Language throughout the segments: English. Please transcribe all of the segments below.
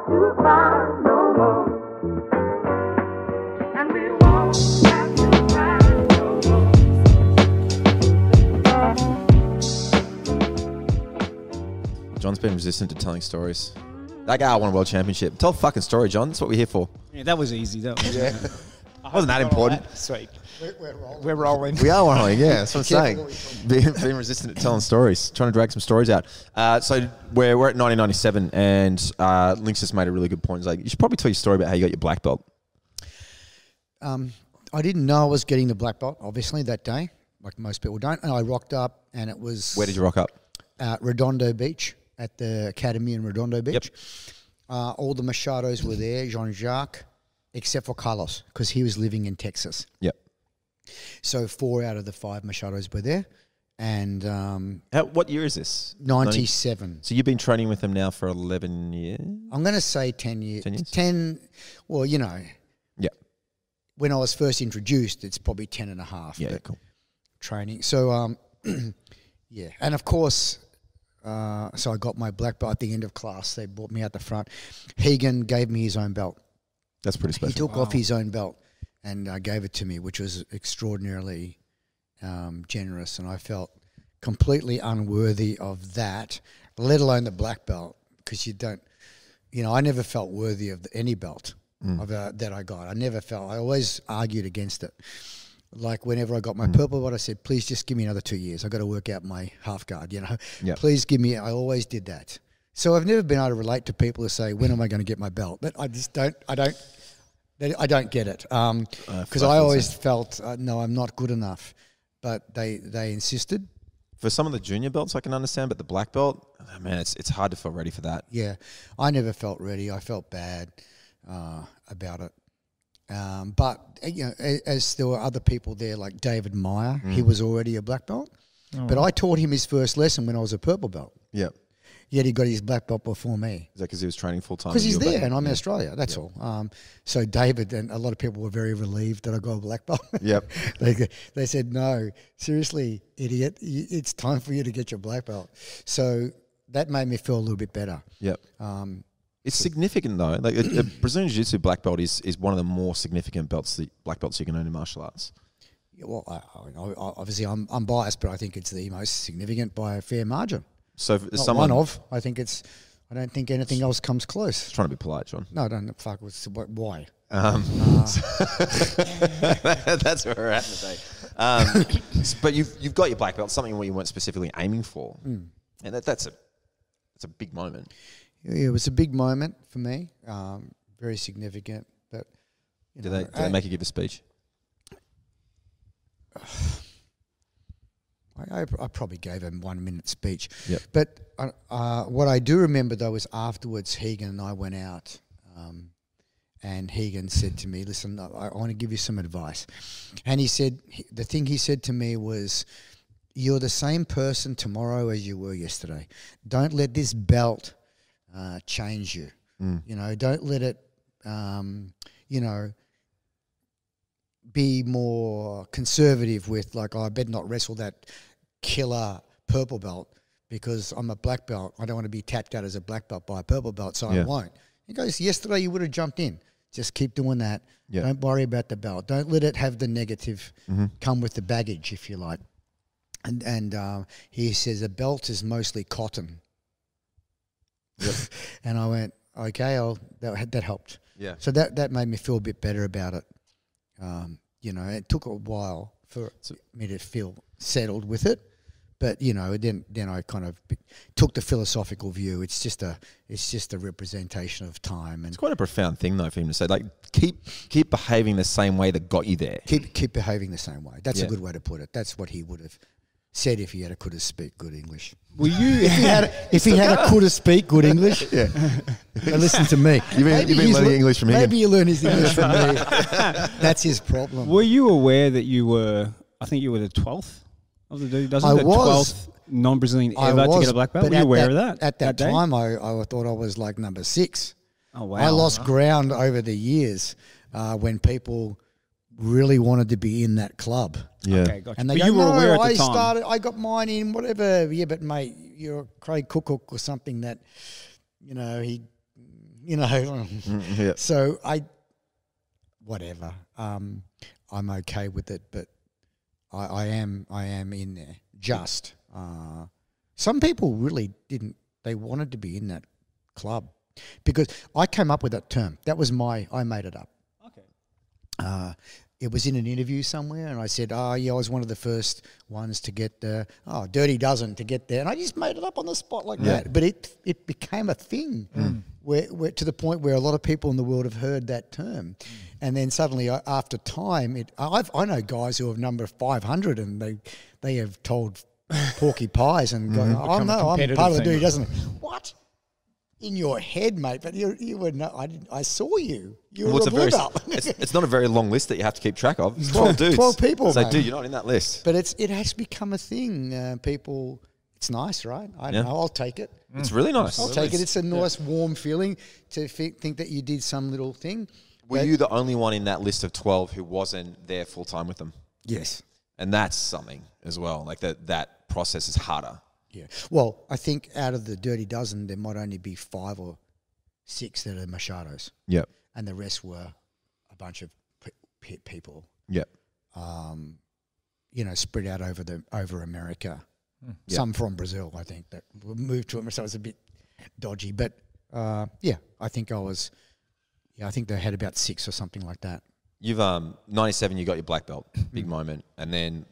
to cry no more. And we won't have to cry no more. John's been resistant to telling stories. That guy won a world championship. Tell a fucking story, John. That's what we're here for. Yeah, that was easy. That was Wasn't that important? Sweet. We're rolling. We are rolling, yeah. That's what I'm saying. Being resistant to telling stories, trying to drag some stories out. So we're at 1997, and Lynx just made a really good point. He's like, you should probably tell your story about how you got your black belt. I didn't know I was getting the black belt, obviously, that day, like most people don't. And I rocked up, and it was... Where did you rock up? Redondo Beach, at the Academy in Redondo Beach. Yep. All the Machados were there, Jean-Jacques, except for Carlos, because he was living in Texas. Yep. So 4 out of the 5 Machados were there. And what year is this? 97. So you've been training with them now for 11 years? I'm going to say 10 years. 10 years? 10, well, you know. Yeah. When I was first introduced, it's probably 10 and a half. Yeah, cool. Training. So, yeah. And, of course, so I got my black belt at the end of class. They brought me out the front. Hagen gave me his own belt. That's pretty special. He took off his own belt and gave it to me, which was extraordinarily generous. And I felt completely unworthy of that, let alone the black belt, because you don't, you know, I never felt worthy of any belt that I got. I never felt, I always argued against it. Like whenever I got my purple belt, I said, please just give me another 2 years. I've got to work out my half guard, you know. Yep. Please give me, I always did that. So I've never been able to relate to people who say, when am I going to get my belt? But I just don't, I don't get it. Because I always felt, no, I'm not good enough. But they insisted. For some of the junior belts, I can understand, but the black belt, oh, man, it's hard to feel ready for that. Yeah, I never felt ready. I felt bad about it. But you know, as there were other people there, like David Meyer, he was already a black belt. But I taught him his first lesson when I was a purple belt. Yeah. Yet he got his black belt before me. Is that because he was training full time? Because he's there and I'm in Australia, that's all. So David and a lot of people were very relieved that I got a black belt. Yep. They said, no, seriously, idiot, it's time for you to get your black belt. So that made me feel a little bit better. Yep. It's significant though. Like a Brazilian Jiu-Jitsu black belt is one of the more significant black belts you can earn in martial arts. Yeah, well, obviously I'm biased, but I think it's the most significant by a fair margin. So Not someone one of. I think it's. I don't think anything else comes close. Just trying to be polite, John. No, don't fuck. Why? That's where we're at today. But you've got your black belt, something where you weren't specifically aiming for, and that's a big moment. Yeah, it was a big moment for me. Very significant. But did they make you give a speech? I probably gave a 1 minute speech. Yep. But what I do remember, though, is afterwards, Hagen and I went out and Hagen said to me, listen, I want to give you some advice. And he said, the thing he said to me was, you're the same person tomorrow as you were yesterday. Don't let this belt change you. You know, don't let it, you know, be more conservative with like, oh, I better not wrestle that killer purple belt because I'm a black belt. I don't want to be tapped out as a black belt by a purple belt, so I won't. He goes, yesterday you would have jumped in. Just keep doing that. Yeah. Don't worry about the belt. Don't let it have the negative come with the baggage, if you like. And he says a belt is mostly cotton. Yep. And I went, okay, that helped. Yeah. So that made me feel a bit better about it. You know, it took a while for me to feel settled with it, but you know, then I kind of took the philosophical view. It's just a representation of time. And it's quite a profound thing, though, for him to say, like, keep behaving the same way that got you there. Keep behaving the same way. That's a good way to put it. That's what he would have said if he could have speak good English. Were you? if he could have speak good English, now listen to me. You've been learning English from him. Maybe you learn his English from me. That's his problem. Were you aware that you were? I think you were the 12th of the dude. Doesn't the 12th non-Brazilian ever to get a black belt? Were you aware of that? At that time, I thought I was like number 6. Oh wow! I lost ground over the years when people really wanted to be in that club. Yeah. Okay, gotcha. And they but go, you were no, aware at the time. I got mine in, whatever. Yeah, but mate, you're Craig Cook or something that, you know, he you know. Yeah. So whatever. I'm okay with it, but I am in there. Just some people really didn't. They wanted to be in that club because I came up with that term. That was I made it up. Okay. It was in an interview somewhere, and I said, "Oh, yeah, I was one of the first ones to get the Dirty Dozen to get there," and I just made it up on the spot like that. But it became a thing, where to the point where a lot of people in the world have heard that term, and then suddenly after time, I know guys who have numbered 500, and they have told Porky Pies and gone, "Oh no, I'm part of the Dirty Dozen." What? In your head, mate, but you were no. I saw you. You were a blue belt. It's not a very long list that you have to keep track of. It's 12 dudes. 12 people. So, mate. dude, you're not in that list. But it has become a thing. People, it's nice, right? I don't know. I'll take it. It's really nice. I'll take it. It's a nice, warm feeling to think that you did some little thing. Were you the only one in that list of 12 who wasn't there full time with them? Yes. And that's something as well. Like that process is harder. Yeah. Well, I think out of the Dirty Dozen, there might only be 5 or 6 that are Machados. Yep. And the rest were a bunch of people. Yep. Spread out over America. Some from Brazil, I think, that moved to it. So it was a bit dodgy. But, I think I think they had about 6 or something like that. You've 97, you got your black belt, big moment. And then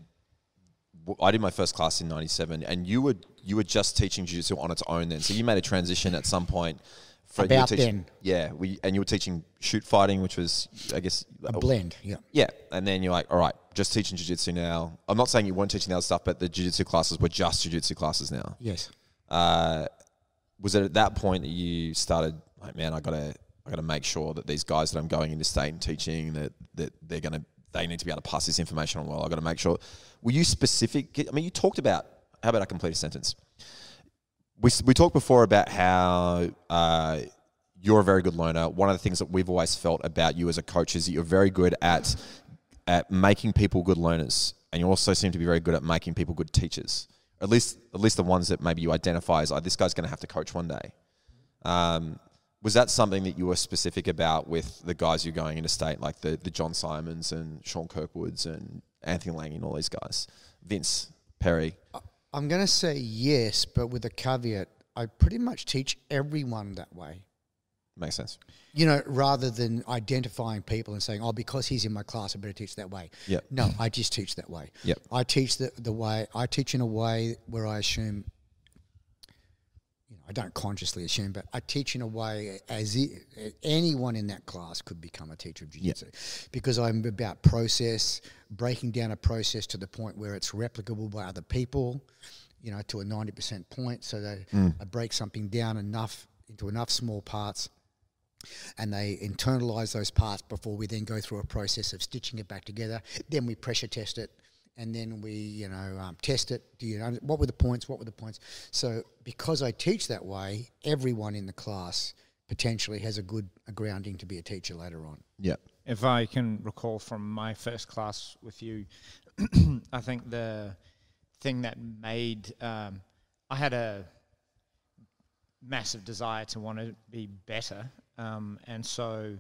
I did my first class in 97, and you were just teaching jiu-jitsu on its own then. So you made a transition at some point. About then. Yeah, and you were teaching shoot fighting, which was, I guess... A blend, yeah. Yeah, and then you're like, all right, just teaching jiu-jitsu now. I'm not saying you weren't teaching the other stuff, but the jiu-jitsu classes were just jiu-jitsu classes now. Yes. Was it at that point that you started, like, man, I gotta make sure that these guys that I'm going into state and teaching, that they need to be able to pass this information on well. I've got to make sure. Were you specific? I mean, you talked about, how about I complete a sentence? We talked before about how you're a very good learner. One of the things that we've always felt about you as a coach is that you're very good at making people good learners, and you also seem to be very good at making people good teachers. At least the ones that maybe you identify as, this guy's going to have to coach one day. Was that something that you were specific about with the guys you're going into state, like the John Simons and Sean Kirkwoods and Anthony Lange and all these guys? Vince, Perry? I'm going to say yes, but with a caveat. I pretty much teach everyone that way. Makes sense. Rather than identifying people and saying, because he's in my class, I better teach that way. Yep. No, I just teach that way. Yep. I teach the way, I teach in a way where I assume, I don't consciously assume, but I teach in a way as anyone in that class could become a teacher of jiu-jitsu. Yep. Because I'm about process, breaking down a process to the point where it's replicable by other people, to a 90% point, so that I break something down into enough small parts, and they internalize those parts before we then go through a process of stitching it back together. Then we pressure test it, and then we, test it. What were the points? What were the points? So because I teach that way, everyone in the class potentially has a grounding to be a teacher later on. Yeah. If I can recall from my first class with you, I think the thing that made I had a massive desire to want to be better, and so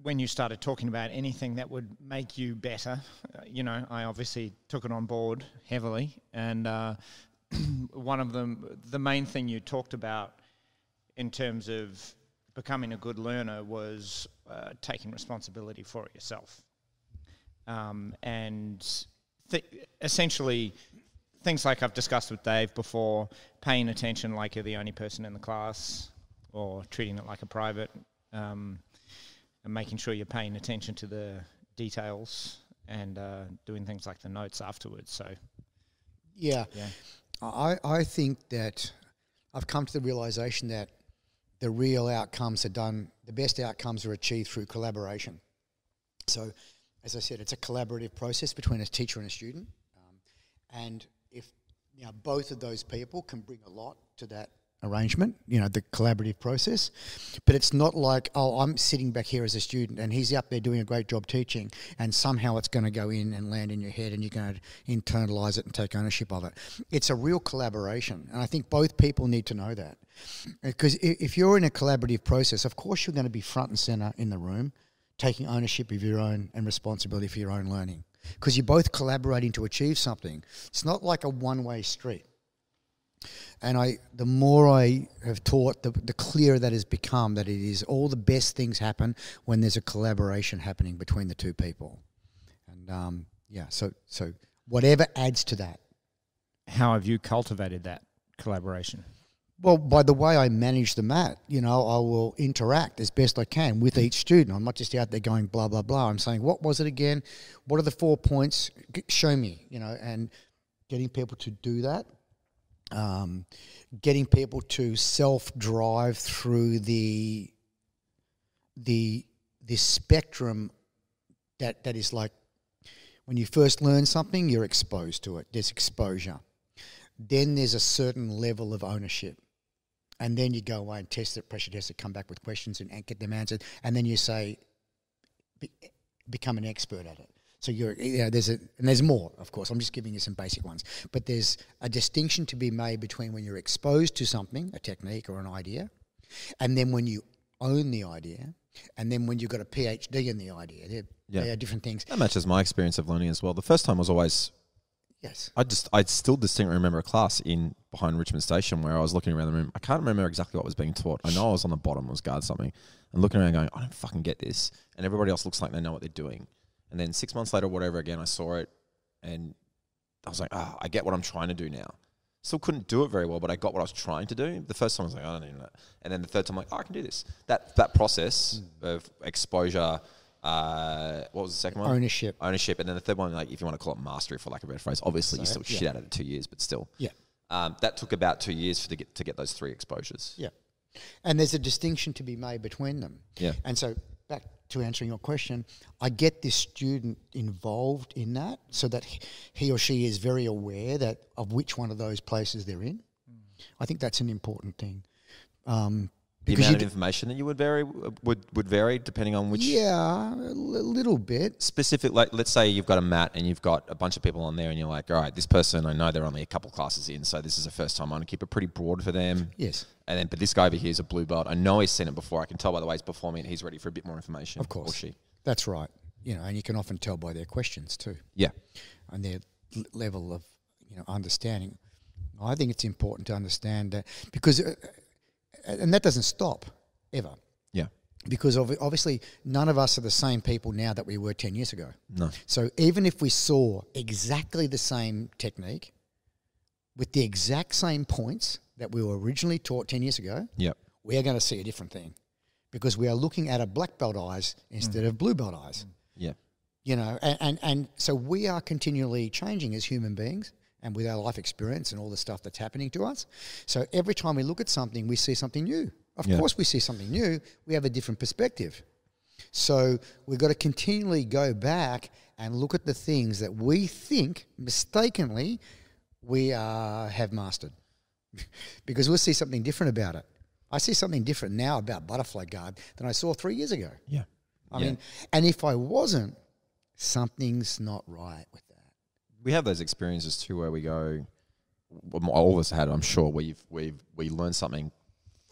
when you started talking about anything that would make you better, I obviously took it on board heavily, and one of them, the main thing you talked about in terms of becoming a good learner was taking responsibility for it yourself, and essentially things like I've discussed with Dave before, paying attention like you're the only person in the class, or treating it like a private, and making sure you're paying attention to the details, and doing things like the notes afterwards. So, yeah. I think that I've come to the realization that the real outcomes are done, the best outcomes are achieved through collaboration. So, as I said, it's a collaborative process between a teacher and a student, and if both of those people can bring a lot to that arrangement, the collaborative process. But it's not like, oh, I'm sitting back here as a student and he's up there doing a great job teaching, and somehow it's going to go in and land in your head and you're going to internalize it and take ownership of it. It's a real collaboration. And I think both people need to know that. Because if you're in a collaborative process, of course you're going to be front and center in the room, taking ownership of your own and responsibility for your own learning. Because you're both collaborating to achieve something. It's not like a one-way street. And the more I have taught, the clearer that has become, that it is all the best things happen when there's a collaboration happening between the two people. And so whatever adds to that. How have you cultivated that collaboration? Well, by the way I manage the mat, I will interact as best I can with each student. I'm not just out there going blah, blah, blah. I'm saying, what was it again? What are the 4 points? Show me, and getting people to do that. Getting people to self-drive through the spectrum that is like when you first learn something, you're exposed to it. There's exposure. Then there's a certain level of ownership. And then you go away and test it, pressure test it, come back with questions and get them answered. And then you say, become an expert at it. So there's more, of course. I'm just giving you some basic ones. But there's a distinction to be made between when you're exposed to something, a technique or an idea, and then when you own the idea, and then when you've got a PhD in the idea. They are different things. That matches my experience of learning as well. The first time was always... Yes. I still distinctly remember a class behind Richmond Station where I was looking around the room. I can't remember exactly what was being taught. I know I was on the bottom, was guard something, and looking around going, I don't fucking get this. And everybody else looks like they know what they're doing. And then 6 months later, whatever, again, I saw it and I was like, I get what I'm trying to do now. Still couldn't do it very well, but I got what I was trying to do. The first time I was like, I don't even know. And then the third time I'm like, I can do this. That process of exposure, what was the second one? Ownership. And then the third one, like if you want to call it mastery for lack of a better phrase, obviously you still shit out of it 2 years, but still. Yeah. That took about 2 years to get those 3 exposures. Yeah. And there's a distinction to be made between them. Yeah. And so back to answering your question, I get this student involved in that so that he or she is very aware of which one of those places they're in. I think that's an important thing. The amount of information that you would vary depending on which... Yeah, a little bit. Specific, like let's say you've got a mat and you've got a bunch of people on there and you're like, all right, this person, I know they're only a couple classes in, so this is the first time. I'm going to keep it pretty broad for them. Yes. But this guy over here is a blue belt. I know he's seen it before. I can tell by the way he's performing and he's ready for a bit more information. Of course. Or she. That's right. And you can often tell by their questions too. Yeah. And their level of understanding. I think it's important to understand that because... and that doesn't stop, ever. Yeah. Because obviously none of us are the same people now that we were 10 years ago. No. So even if we saw exactly the same technique with the exact same points that we were originally taught 10 years ago, yep, we are going to see a different thing because we are looking at a black belt eyes instead of blue belt eyes. Yeah. And so we are continually changing as human beings and with our life experience and all the stuff that's happening to us. So every time we look at something, we see something new. Of course we see something new. We have a different perspective. So we've got to continually go back and look at the things that we think mistakenly we have mastered because we'll see something different about it. I see something different now about butterfly guard than I saw 3 years ago. Yeah. I mean, and if I wasn't, something's not right with that. We have those experiences too where we go, all of us had, I'm sure, where we learn something,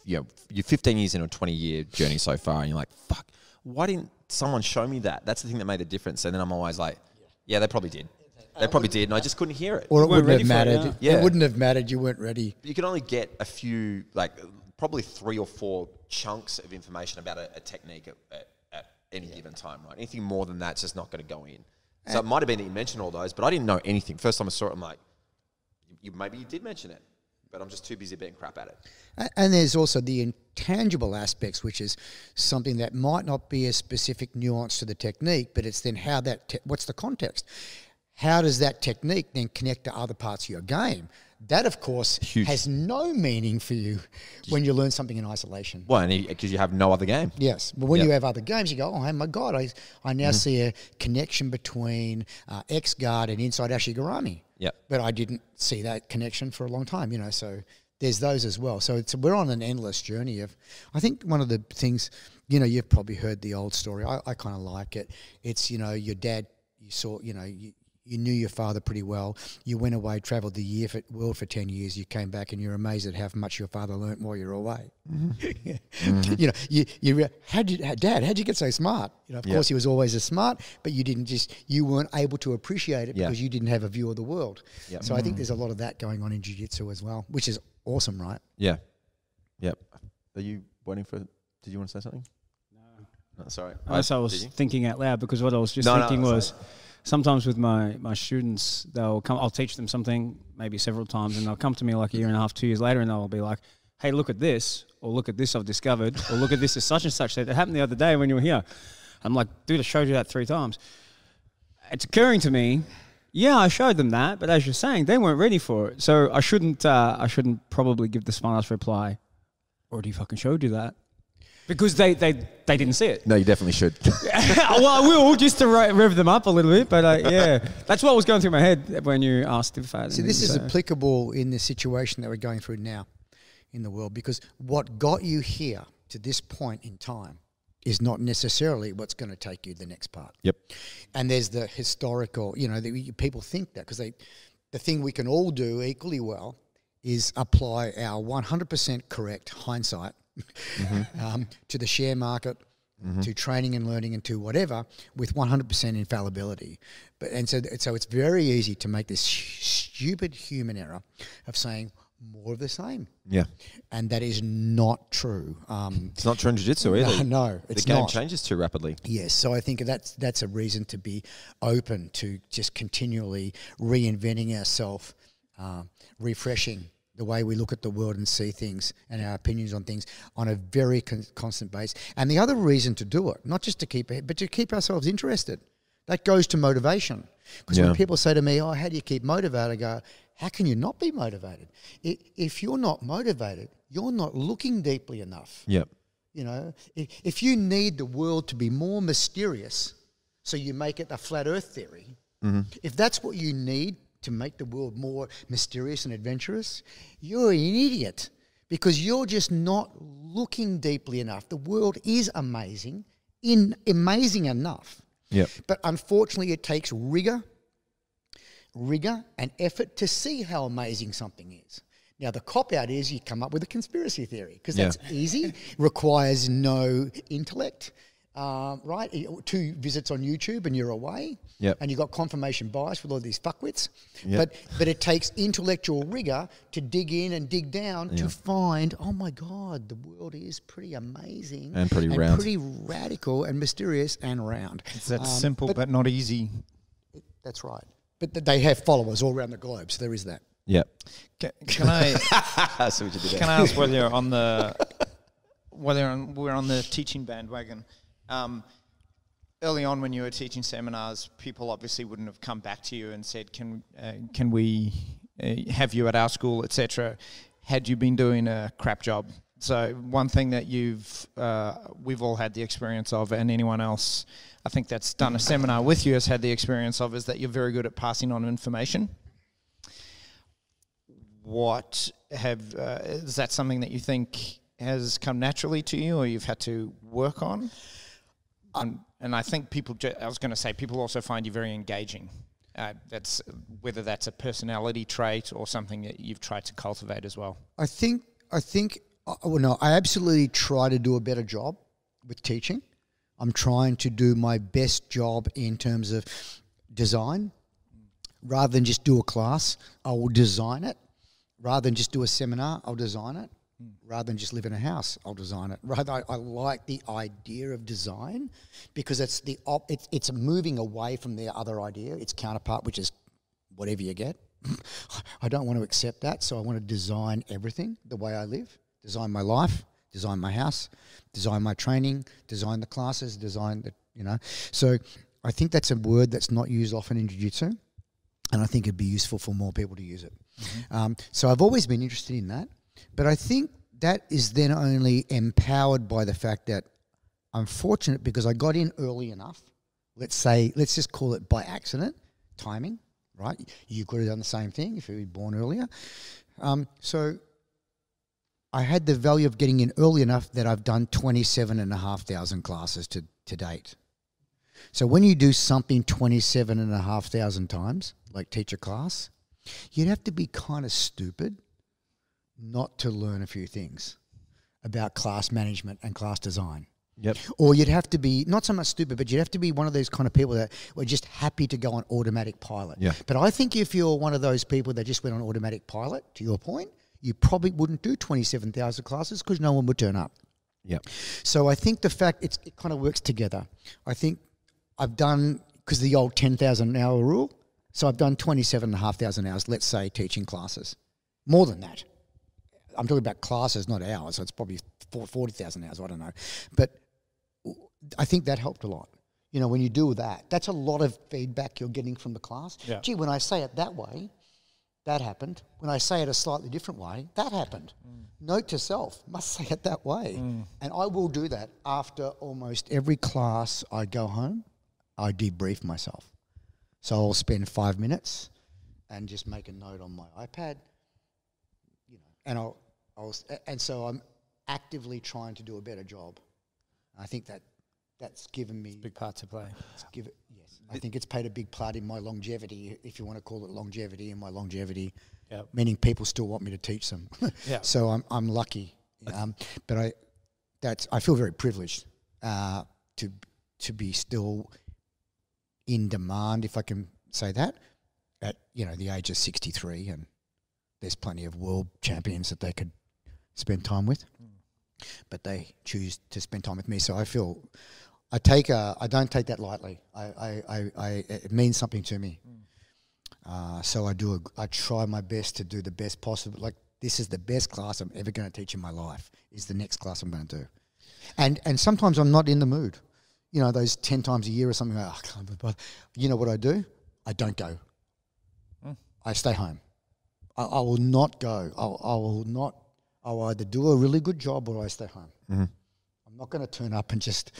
you're 15 years into a 20-year journey so far and you're like, fuck, why didn't someone show me that? That's the thing that made the difference. And then I'm always like, yeah, they probably did. They probably did, and I just couldn't hear it. Or it wouldn't have ready for it, mattered. yeah. It wouldn't have mattered. You weren't ready. You can only get a few, like probably 3 or 4 chunks of information about a technique at any given time, right? Anything more than that's just not going to go in. So it might have been that you mentioned all those, but I didn't know anything. First time I saw it, I'm like, maybe you did mention it, but I'm just too busy being crap at it. And there's also the intangible aspects, which is something that might not be a specific nuance to the technique, but it's then how what's the context? How does that technique then connect to other parts of your game? That, of course, has no meaning for you when you learn something in isolation. Well, because you have no other game. Yes. But when you have other games, you go, oh, my God, I now see a connection between X-Guard and Inside Ashigarami. Yeah. But I didn't see that connection for a long time, so there's those as well. So we're on an endless journey of, I think one of the things, you know, you've probably heard the old story. I kind of like it. It's, you know, your dad, you saw, you know, you knew your father pretty well. You went away, travelled the world for 10 years. You came back and you're amazed at how much your father learnt while you're away. Mm-hmm. You know, Dad, how'd you get so smart? You know, of course he was always as smart, but you weren't able to appreciate it because you didn't have a view of the world. Yep. So I think there's a lot of that going on in jiu-jitsu as well, which is awesome, right? Yeah. Yep. Are you waiting for, did you want to say something? No, sorry. I was thinking out loud because what I was just thinking was, sometimes with my students, I'll teach them something maybe several times and they'll come to me like a year and a half, 2 years later and they'll be like, hey, look at this, or look at this I've discovered, or look at this as such and such. That happened the other day when you were here. I'm like, dude, I showed you that 3 times. It's occurring to me, yeah, I showed them that, but as you're saying, they weren't ready for it. So I shouldn't probably give the smart-ass reply, already fucking showed you that. Because they didn't see it. No, you definitely should. Well, I will, just to rev them up a little bit. But yeah, that's what was going through my head when you asked if I... See, this is applicable in the situation that we're going through now in the world, because what got you here to this point in time is not necessarily what's going to take you to the next part. Yep. And there's the historical, you know, people think that because the thing we can all do equally well is apply our 100% correct hindsight to the share market, to training and learning, and to whatever, with 100% infallibility. So it's very easy to make this stupid human error of saying more of the same. Yeah, and that is not true. It's not true in jiu-jitsu either. No, it's the game not. changes too rapidly. Yes, so I think that's a reason to be open to just continually reinventing ourselves, refreshing the way we look at the world and see things and our opinions on things on a very constant base. And the other reason to do it, not just to keep it, but to keep ourselves interested. That goes to motivation. Because when people say to me, oh, how do you keep motivated? I go, how can you not be motivated? If you're not motivated, you're not looking deeply enough. Yep. You know, if you need the world to be more mysterious, so you make it a flat earth theory, if that's what you need to make the world more mysterious and adventurous, you're an idiot, because you're just not looking deeply enough. The world is amazing enough. Yep. But unfortunately, it takes rigor and effort to see how amazing something is. Now, the cop-out is you come up with a conspiracy theory, because that's easy, requires no intellect. Right? 2 visits on YouTube and you're away. Yep. And you've got confirmation bias with all these fuckwits. Yep. But it takes intellectual rigor to dig in and dig down to find, oh my God, the world is pretty amazing. And pretty round. Pretty radical and mysterious and round. It's that simple but not easy. That's right. But they have followers all around the globe, so there is that. Yep. Can I I see what you did there. can I ask whether you're on the we're on the teaching bandwagon? Early on, when you were teaching seminars, people obviously wouldn't have come back to you and said, "Can we have you at our school, etc." Had you been doing a crap job? So one thing that we've all had the experience of, and anyone else I think that's done a seminar with you has had the experience of, is that you're very good at passing on information. Is that something that you think has come naturally to you, or you've had to work on? And I think people also find you very engaging. That's whether that's a personality trait or something that you've tried to cultivate as well. I think. I absolutely try to do a better job with teaching. I'm trying to do my best job in terms of design. Rather than just do a class, I will design it. Rather than just do a seminar, I'll design it. Rather than just live in a house, I'll design it. I like the idea of design, because it's moving away from the other idea, its counterpart, which is whatever you get. I don't want to accept that, so I want to design everything the way I live, design my life, design my house, design my training, design the classes, So I think that's a word that's not used often in jiu-jitsu, and I think it'd be useful for more people to use it. So I've always been interested in that. But I think that is then only empowered by the fact that I'm fortunate because I got in early enough. Let's just call it by accident, timing, right? You could have done the same thing if you were born earlier. So I had the value of getting in early enough that I've done 27,500 classes to date. So when you do something 27,500 times, like teach a class, you'd have to be kind of stupid not to learn a few things about class management and class design. Yep. Or you'd have to be, not so much stupid, but you'd have to be one of those kind of people that were just happy to go on automatic pilot. Yeah. But I think if you're one of those people that just went on automatic pilot, to your point, you probably wouldn't do 27,000 classes because no one would turn up. Yep. So I think the fact it kind of works together. I think I've done, because the old 10,000 hour rule, so I've done 27,500 hours, let's say, teaching classes. More than that. I'm talking about classes, not hours, so it's probably 40,000 hours, I don't know. But I think that helped a lot. You know, when you do that, that's a lot of feedback you're getting from the class. Yeah. Gee, when I say it that way, that happened. When I say it a slightly different way, that happened. Note to self, must say it that way. And I will do that after almost every class I go home, I debrief myself. So I'll spend 5 minutes and just make a note on my iPad, you know, and so I'm actively trying to do a better job. I think that's given me Big part to play. yes. I think it's played a big part in my longevity, if you want to call it longevity, in my longevity. Yep. Meaning people still want me to teach them. Yeah. So I'm lucky. But I feel very privileged to be still in demand, if I can say that, at the age of 63, and there's plenty of world champions that they could spend time with, but they choose to spend time with me. So I feel I don't take that lightly. It means something to me. So I try my best to do the best possible. Like, this is the best class I'm ever going to teach in my life, is the next class I'm going to do. And sometimes I'm not in the mood. You know, those 10 times a year or something, like, I can't be bothered. You know what I do? I don't go. I stay home. I will not go. I'll either do a really good job or I stay home. I'm not going to turn up and just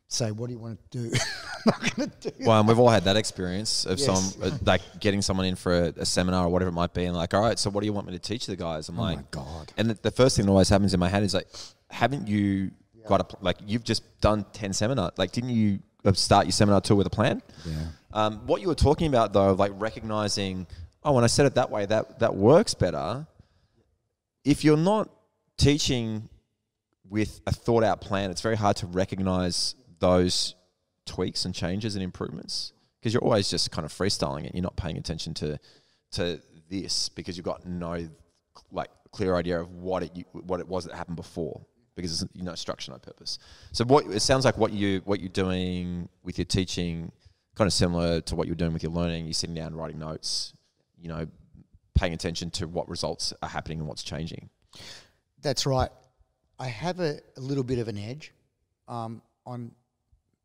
say, what do you want to do? I'm not going to do Well, and we've all had that experience of Yes. like getting someone in for a seminar or whatever it might be, and like, all right, so what do you want me to teach the guys? I'm Oh like, my God. And the first thing that always happens in my head is like, haven't you got like you've just done 10 seminars? Like, didn't you start your seminar tour with a plan? Yeah. What you were talking about though, like recognizing, oh, when I said it that way, that works better. If you're not teaching with a thought out plan, it's very hard to recognize those tweaks and changes and improvements, because you're always just kind of freestyling it. You're not paying attention to this because you've got no like clear idea of what it was that happened before, because there's no structure, no purpose. So it sounds like what you're doing with your teaching, kind of similar to what you're doing with your learning. You're sitting down writing notes, paying attention to what results are happening and what's changing. That's right. I have a little bit of an edge on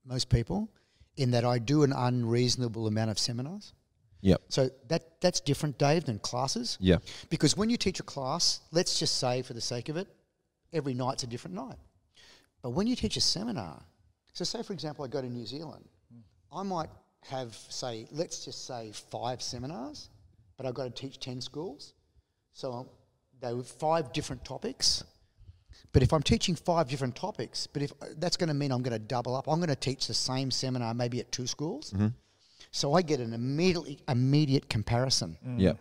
most people in that I do an unreasonable amount of seminars. Yep. So that's different, Dave, than classes. Yeah. Because when you teach a class, let's just say for the sake of it, every night's a different night. But when you teach a seminar, so say for example I go to New Zealand, I might have, say, let's just say 5 seminars, but I've got to teach 10 schools. So they were 5 different topics. But if I'm teaching 5 different topics, but if that's going to mean I'm going to double up, I'm going to teach the same seminar maybe at 2 schools. So I get an immediate comparison. Yeah.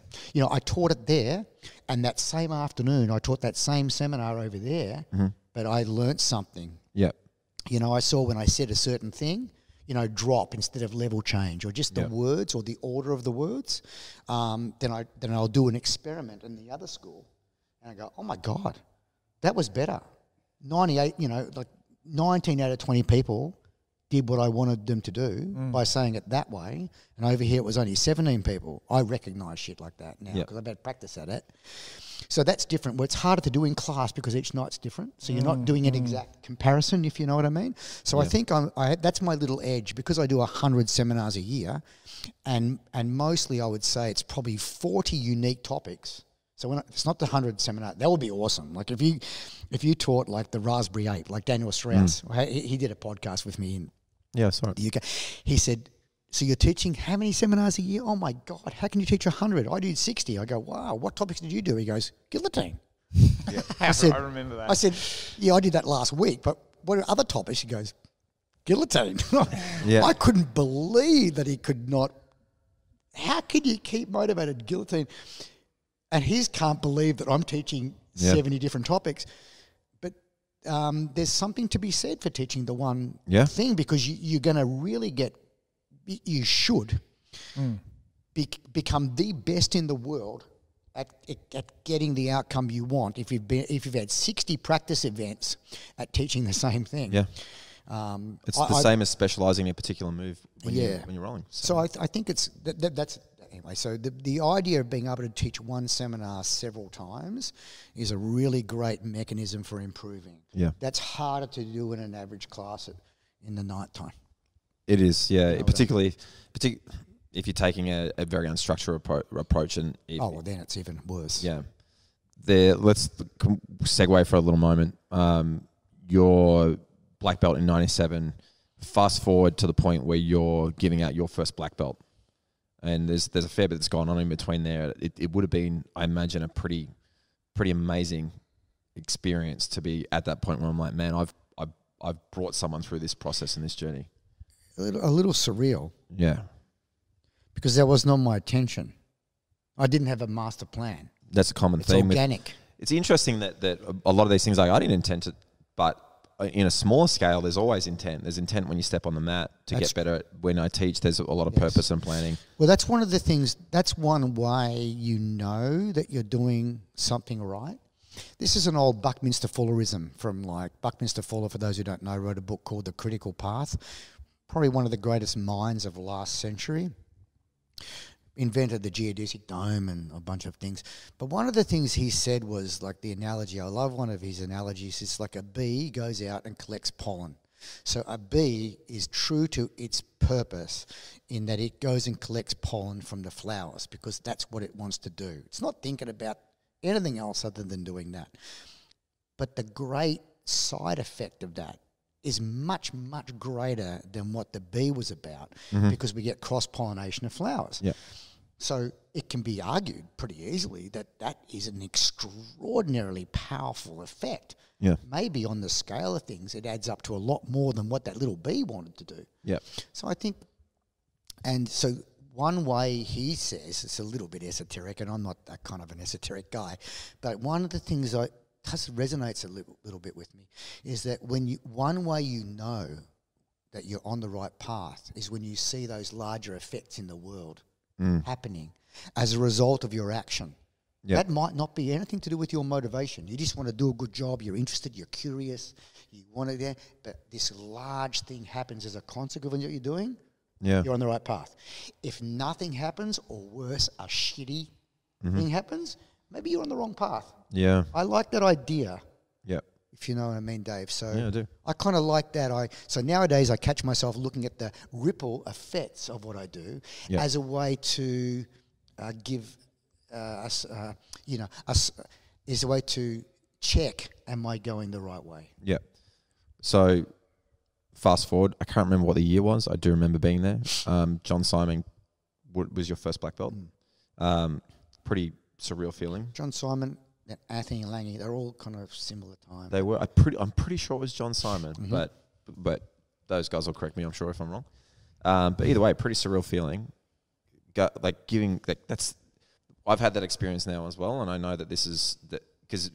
I taught it there, and that same afternoon I taught that same seminar over there, but I learnt something. Yeah. I saw when I said a certain thing, drop instead of level change, or just the words or the order of the words. Then I'll do an experiment in the other school, and I go, oh my God, that was better. 19 out of 20 people did what I wanted them to do by saying it that way, and over here it was only 17 people. I recognise shit like that now because I've had practice at it. So that's different. Well, it's harder to do in class because each night's different. So you're not doing an exact comparison, if you know what I mean. So I think that's my little edge, because I do 100 seminars a year, and mostly I would say it's probably 40 unique topics. So it's not the 100 seminar, that would be awesome. Like if you taught like the Raspberry Ape, like Daniel Strauss, he did a podcast with me in the UK. He said, so you're teaching how many seminars a year? Oh my God, how can you teach 100? I did 60. I go, wow, what topics did you do? He goes, guillotine. I said, remember that. I said, yeah, I did that last week, but what are other topics? She goes, guillotine. Yeah. I couldn't believe that he could not. How can you keep motivated? Guillotine. And he can't believe that I'm teaching 70 different topics. But there's something to be said for teaching the one thing, because you're going to really you should become the best in the world at getting the outcome you want if you've had 60 practice events at teaching the same thing. Yeah. It's the same as specialising in a particular move when you're rolling. So I think it's that's anyway. So the idea of being able to teach one seminar several times is a really great mechanism for improving. Yeah, that's harder to do in an average class in the night time. It is, yeah. Particularly if you're taking a very unstructured approach, and well, then it's even worse. Yeah. Let's segue for a little moment. Your black belt in 97, fast forward to the point where you're giving out your first black belt, and there's a fair bit that's gone on in between there. It would have been, I imagine, a pretty amazing experience to be at that point where I'm like, man, I've brought someone through this process and this journey. A little surreal. Yeah. Because that was not my intention. I didn't have a master plan. That's a common it's theme. Organic. It's interesting that a lot of these things, like, I didn't intend to, but in a smaller scale, there's always intent. There's intent when you step on the mat to get better. When I teach, there's a lot of purpose and planning. Well, that's one of the things. That's one way you know that you're doing something right. This is an old Buckminster Fullerism from, like, Buckminster Fuller, for those who don't know, wrote a book called The Critical Path. Probably one of the greatest minds of the last century. Invented the geodesic dome and a bunch of things. But one of the things he said was, like, the analogy, I love one of his analogies, it's like a bee goes out and collects pollen. So a bee is true to its purpose in that it goes and collects pollen from the flowers because that's what it wants to do. It's not thinking about anything else other than doing that. But the great side effect of that is much, much greater than what the bee was about, because we get cross-pollination of flowers. Yeah. So it can be argued pretty easily that is an extraordinarily powerful effect. Yeah. Maybe on the scale of things, it adds up to a lot more than what that little bee wanted to do. Yeah. So I think, and so one way he says, it's a little bit esoteric, and I'm not that kind of an esoteric guy, but one of the things resonates a little bit with me is that one way you know that you're on the right path is when you see those larger effects in the world happening as a result of your action. Yep. That might not be anything to do with your motivation. You just want to do a good job, you're interested, you're curious, you want to, but this large thing happens as a consequence of what you're doing, you're on the right path. If nothing happens, or worse, a shitty thing happens, maybe you're on the wrong path. Yeah. I like that idea. Yeah. If you know what I mean, Dave. So yeah, I do. I kind of like that. So nowadays I catch myself looking at the ripple effects of what I do as a way to give is a way to check, am I going the right way? Yeah. So fast forward, I can't remember what the year was. I do remember being there. John Simon was your first black belt. Pretty surreal feeling. John Simon, Anthony Lange, they're all kind of similar time. They were. I'm pretty sure it was John Simon, but those guys will correct me, I'm sure, if I'm wrong. But either way, pretty surreal feeling. That's. I've had that experience now as well, and I know that this is because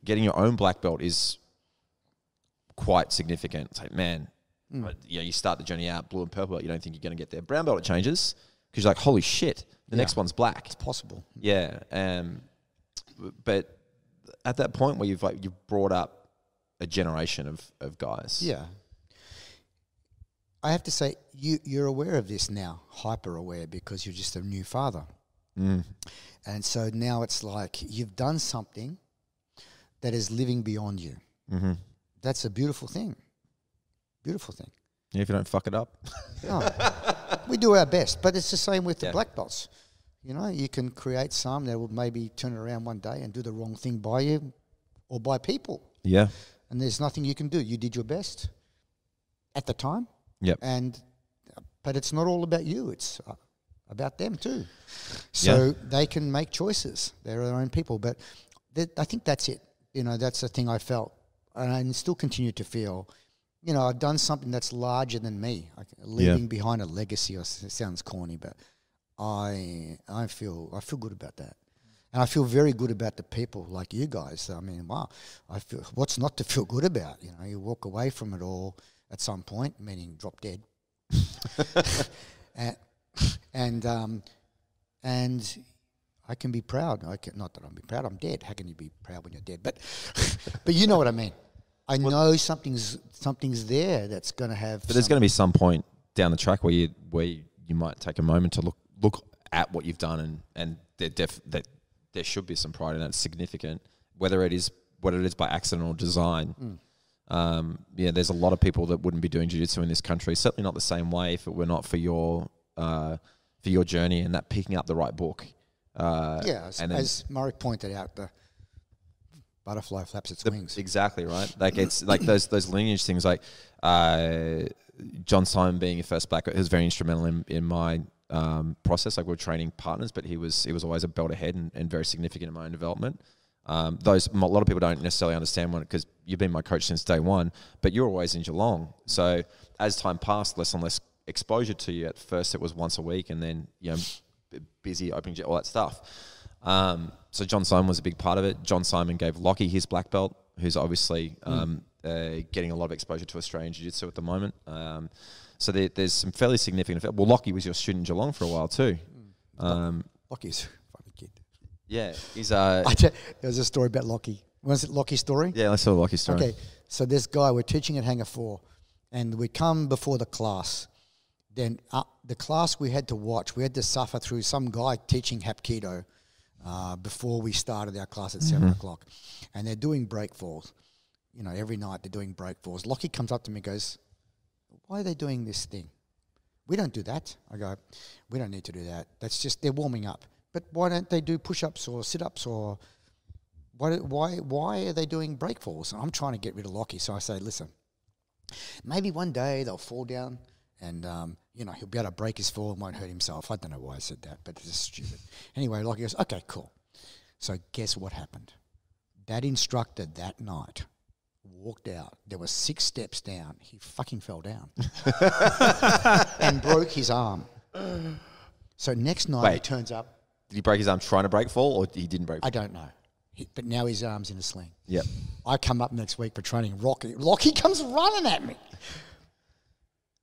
getting your own black belt is quite significant. It's like, man, you start the journey out blue and purple belt, you don't think you're going to get there. Brown belt, it changes because you're like, holy shit, the next one's black. It's possible. Yeah. But at that point where you've brought up a generation of guys. Yeah. I have to say, you're aware of this now, hyper aware, because you're just a new father. And so now it's like you've done something that is living beyond you. Mm-hmm. That's a beautiful thing. Beautiful thing. Yeah, if you don't fuck it up. No. We do our best, but it's the same with the black belts. You know, you can create some that will maybe turn around one day and do the wrong thing by you or by people. Yeah. And there's nothing you can do. You did your best at the time. Yep. But it's not all about you. It's about them too. So they can make choices. They're their own people. But I think that's it. You know, that's the thing I felt, and I still continue to feel. You know, I've done something that's larger than me, like leaving behind a legacy. It sounds corny, but I feel good about that, and I feel very good about the people like you guys. I mean, wow, I feel what's not to feel good about? You know, you walk away from it all at some point, meaning drop dead, and I can be proud. Not that I'm be proud. I'm dead. How can you be proud when you're dead? But you know what I mean. I know something's there that's going to have. But there's going to be some point down the track where you might take a moment to look at what you've done, and that there should be some pride in that. It's significant, whether it is by accident or design. There's a lot of people that wouldn't be doing jiu-jitsu in this country. Certainly not the same way if it were not for your journey and that picking up the right book. As Murray pointed out, the butterfly flaps its wings. Exactly right. Like it's like those lineage things. Like John Simon being your first black belt, he was very instrumental in my process. Like we were training partners, but he was always a belt ahead and very significant in my own development. A lot of people don't necessarily understand one because you've been my coach since day one, but you're always in Geelong. So as time passed, less and less exposure to you. At first, it was once a week, and then busy opening all that stuff. So John Simon was a big part of it. John Simon gave Lockie his black belt, who's obviously getting a lot of exposure to Australian Jiu-Jitsu at the moment. So there's some fairly significant. Well, Lockie was your student in Geelong for a while too. Lockie's a funny kid. Yeah, he's there's a story about Lockie. Was it Lockie's story? Yeah, let's tell the Lockie story. Okay, so this guy, we're teaching at Hangar 4, and we come before the class. Then the class we had to watch, we had to suffer through some guy teaching Hapkido before we started our class at 7 o'clock. And they're doing break falls. You know, every night they're doing break falls. Lockie comes up to me and goes, why are they doing this thing? We don't do that. I go, we don't need to do that. That's just, they're warming up. But why don't they do push-ups or sit-ups or why are they doing break falls? I'm trying to get rid of Lockie. So I say, listen, maybe one day they'll fall down and, he'll be able to break his fall and won't hurt himself. I don't know why I said that, but it's just stupid. Anyway, Lockie goes, okay, cool. So guess what happened? That instructor that night walked out. There were 6 steps down. He fucking fell down and broke his arm. So next night he turns up. Did he break his arm trying to break fall, or he didn't break fall? I don't know. But now his arm's in a sling. Yep. I come up next week for training. Lockie comes running at me.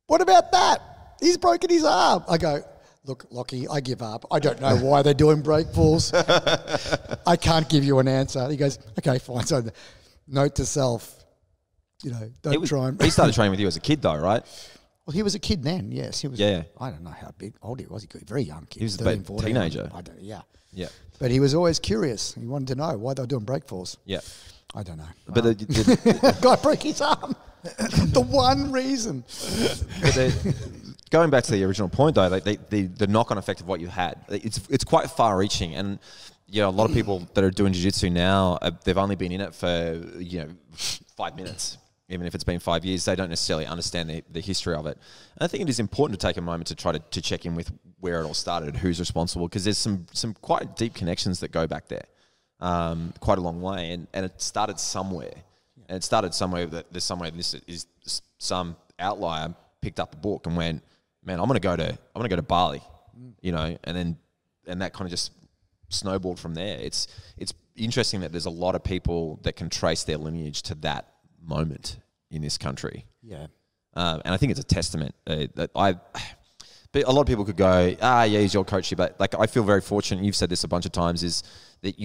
What about that? He's broken his arm. I go, look, Lockie, I give up. I don't know why they're doing break falls. I can't give you an answer. He goes, okay, fine. So note to self, don't try and... He started training with you as a kid though, right? Well, he was a kid then, yes. He was. Yeah. I don't know how old he was. He was a very young kid. He was 13, 14, teenager. Yeah. Yeah. But he was always curious. He wanted to know why they were doing break falls. Yeah. I don't know. But the guy broke his arm. The one reason. Going back to the original point, though, the knock-on effect of what you had, it's quite far-reaching, and a lot of people that are doing jiu-jitsu now, they've only been in it for 5 minutes. Even if it's been 5 years, they don't necessarily understand the history of it. And I think it is important to take a moment to try to check in with where it all started, who's responsible, because there's some quite deep connections that go back there, quite a long way, and it started somewhere. And it started somewhere that there's somewhere this is some outlier picked up a book and went, man, I'm gonna go to Bali, and that kind of just snowballed from there. It's interesting that there's a lot of people that can trace their lineage to that moment in this country. Yeah. And I think it's a testament but a lot of people could go, he's your coach here, but like I feel very fortunate. You've said this a bunch of times, is that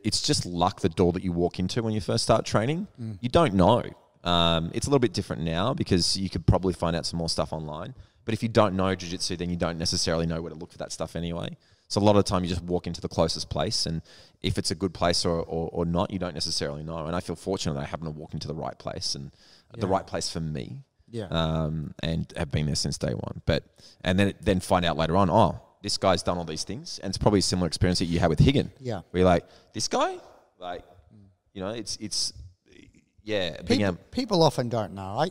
it's just luck, the door that you walk into when you first start training. You don't know. It's a little bit different now because you could probably find out some more stuff online. But if you don't know jiu-jitsu, then you don't necessarily know where to look for that stuff anyway. So a lot of the time you just walk into the closest place, and if it's a good place or not, you don't necessarily know. And I feel fortunate that I happen to walk into the right place, and the right place for me. Yeah. And have been there since day one. And then find out later on, this guy's done all these things, and it's probably a similar experience that you had with Higgin. Yeah. Where you're like, this guy, People often don't know.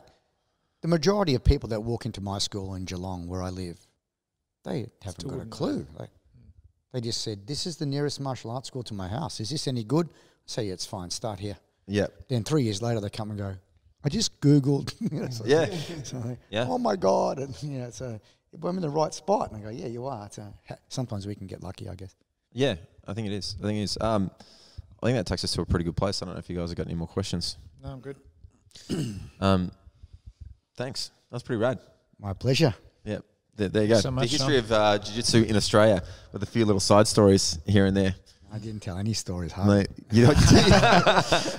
The majority of people that walk into my school in Geelong, where I live, they haven't got a clue. They just said, this is the nearest martial arts school to my house. Is this any good? say, yeah, it's fine. Start here. Yeah. Then 3 years later, they come and go, I just Googled. So, Yeah. so, Yeah. oh my God. And, so I'm in the right spot. And I go, yeah, you are. So, sometimes we can get lucky, I guess. Yeah, I think it is. I think that takes us to a pretty good place. I don't know if you guys have got any more questions. No, I'm good. Thanks. That's pretty rad. My pleasure. Yeah. There you go. So much, the history of jiu-jitsu in Australia with a few little side stories here and there. I didn't tell any stories, huh? Mate, you know,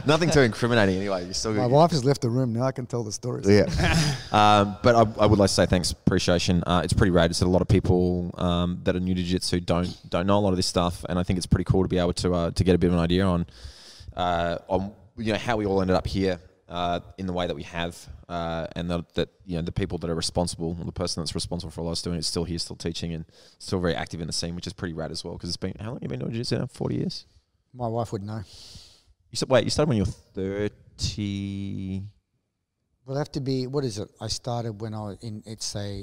nothing too incriminating anyway. You still My wife has left the room. Now I can tell the stories. Yeah. But I would like to say thanks, appreciation. It's pretty rad. It's a lot of people that are new to jiu-jitsu don't know a lot of this stuff, and I think it's pretty cool to be able to get a bit of an idea on how we all ended up here in the way that we have, and that the people that are responsible, or the person that's responsible for all us doing it, is still here, still teaching, and still very active in the scene, which is pretty rad as well. Because it's been, how long have you been doing jiu-jitsu now? 40 years. My wife would know. You started when you were 30. Will have to be, what is it? I started when I was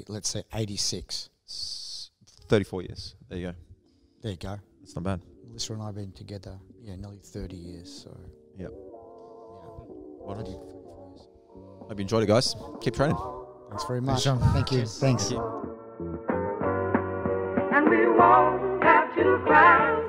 let's say 86. 34 years. There you go. There you go. That's not bad. Melissa and I have been together, nearly 30 years. So, Yep. yeah. 30, 34 years. Hope you enjoyed it, guys. Keep training. Thanks very much. Sean. Thank you. Thanks. Thank you. And we won't have to cry.